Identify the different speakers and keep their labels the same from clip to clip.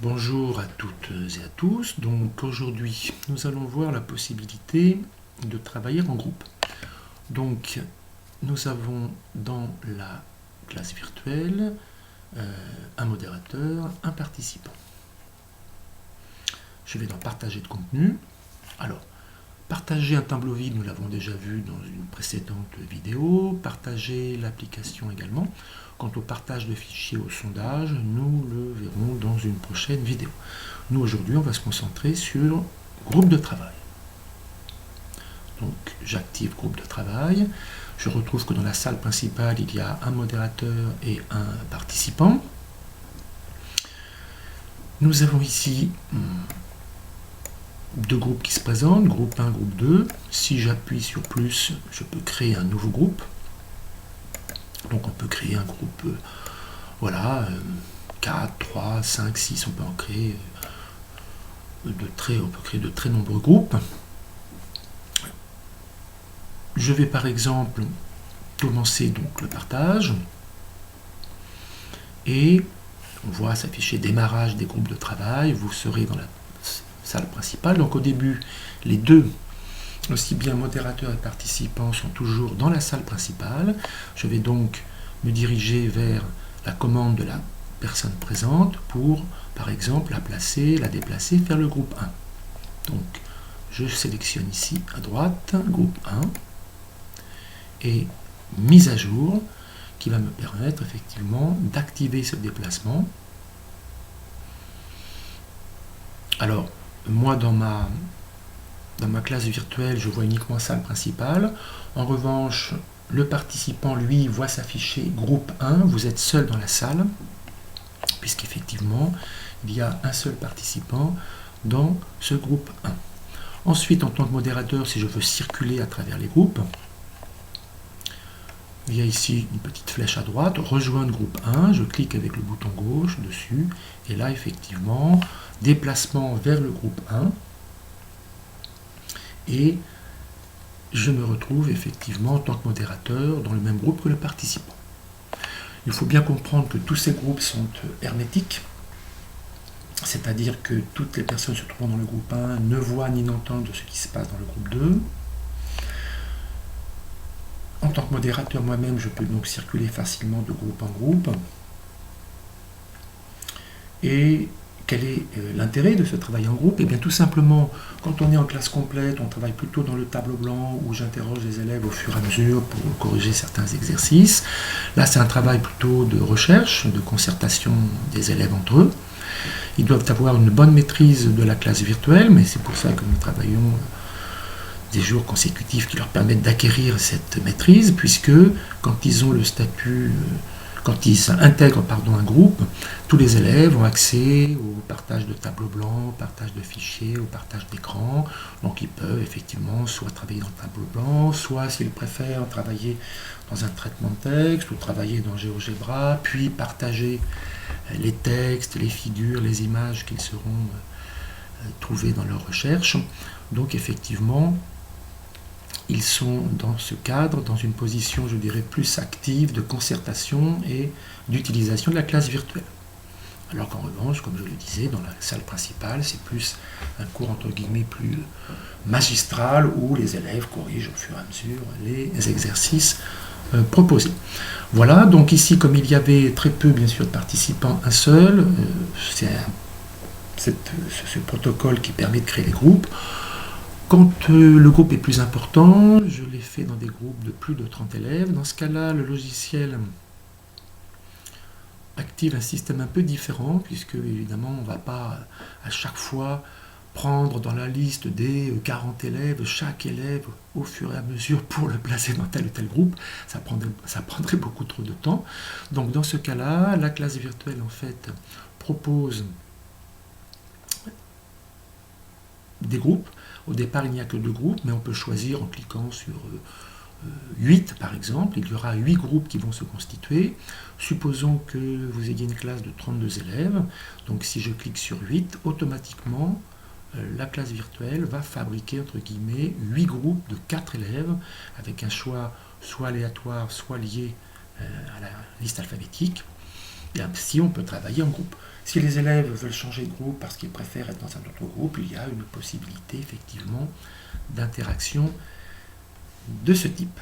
Speaker 1: Bonjour à toutes et à tous. Donc aujourd'hui, nous allons voir la possibilité de travailler en groupe. Donc nous avons dans la classe virtuelle un modérateur, un participant. Je vais dans partager de contenu. Alors, partager un tableau vide, nous l'avons déjà vu dans une précédente vidéo. Partager l'application également. Quant au partage de fichiers au sondage, nous le verrons dans une prochaine vidéo. Nous, aujourd'hui, on va se concentrer sur groupe de travail. Donc, j'active groupe de travail. Je retrouve que dans la salle principale, il y a un modérateur et un participant. Nous avons ici deux groupes qui se présentent, groupe 1, groupe 2. Si j'appuie sur plus, je peux créer un nouveau groupe. Donc on peut créer un groupe, voilà, 4, 3, 5, 6, on peut en créer on peut créer de très nombreux groupes. Je vais par exemple commencer donc le partage et on voit s'afficher démarrage des groupes de travail. Vous serez dans la salle principale. Donc au début, les deux, aussi bien modérateur et participant, sont toujours dans la salle principale. Je vais donc me diriger vers la commande de la personne présente pour, par exemple, la placer, la déplacer, faire le groupe 1. Donc, je sélectionne ici à droite, groupe 1, et mise à jour, qui va me permettre effectivement d'activer ce déplacement. Alors, moi, dans ma classe virtuelle, je vois uniquement salle principale. En revanche, le participant, lui, voit s'afficher groupe 1. Vous êtes seul dans la salle, puisqu'effectivement, il y a un seul participant dans ce groupe 1. Ensuite, en tant que modérateur, si je veux circuler à travers les groupes, il y a ici une petite flèche à droite, rejoindre groupe 1, je clique avec le bouton gauche dessus, et là, effectivement, déplacement vers le groupe 1, et je me retrouve effectivement en tant que modérateur dans le même groupe que le participant. Il faut bien comprendre que tous ces groupes sont hermétiques, c'est-à-dire que toutes les personnes se trouvant dans le groupe 1 ne voient ni n'entendent ce qui se passe dans le groupe 2. En tant que modérateur moi-même, je peux donc circuler facilement de groupe en groupe. Et quel est l'intérêt de ce travail en groupe? Eh bien tout simplement, quand on est en classe complète, on travaille plutôt dans le tableau blanc où j'interroge les élèves au fur et à mesure pour corriger certains exercices. Là, c'est un travail plutôt de recherche, de concertation des élèves entre eux. Ils doivent avoir une bonne maîtrise de la classe virtuelle, mais c'est pour ça que nous travaillons des jours consécutifs qui leur permettent d'acquérir cette maîtrise, puisque quand ils ont le statut... Quand ils intègrent un groupe, tous les élèves ont accès au partage de tableau blanc, au partage de fichiers, au partage d'écran. Donc ils peuvent effectivement soit travailler dans le tableau blanc, soit s'ils préfèrent travailler dans un traitement de texte ou travailler dans GeoGebra, puis partager les textes, les figures, les images qu'ils seront trouvés dans leur recherche. Donc effectivement, ils sont dans ce cadre, dans une position, je dirais, plus active de concertation et d'utilisation de la classe virtuelle. Alors qu'en revanche, comme je le disais, dans la salle principale, c'est plus un cours entre guillemets plus magistral où les élèves corrigent au fur et à mesure les exercices proposés. Voilà, donc ici, comme il y avait très peu, bien sûr, de participants, un seul, c'est ce protocole qui permet de créer les groupes. Quand le groupe est plus important, je l'ai fait dans des groupes de plus de 30 élèves. Dans ce cas-là, le logiciel active un système un peu différent, puisque évidemment, on ne va pas à chaque fois prendre dans la liste des 40 élèves, chaque élève au fur et à mesure pour le placer dans tel ou tel groupe. Ça prendrait beaucoup trop de temps. Donc dans ce cas-là, la classe virtuelle en fait propose des groupes. Au départ, il n'y a que 2 groupes, mais on peut choisir en cliquant sur 8 par exemple. Il y aura 8 groupes qui vont se constituer. Supposons que vous ayez une classe de 32 élèves. Donc si je clique sur 8, automatiquement, la classe virtuelle va fabriquer, entre guillemets, 8 groupes de 4 élèves, avec un choix soit aléatoire, soit lié à la liste alphabétique. bien, si on peut travailler en groupe. Si les élèves veulent changer de groupe parce qu'ils préfèrent être dans un autre groupe, il y a une possibilité effectivement d'interaction de ce type.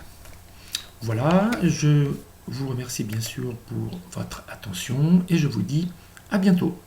Speaker 1: Voilà, je vous remercie bien sûr pour votre attention et je vous dis à bientôt.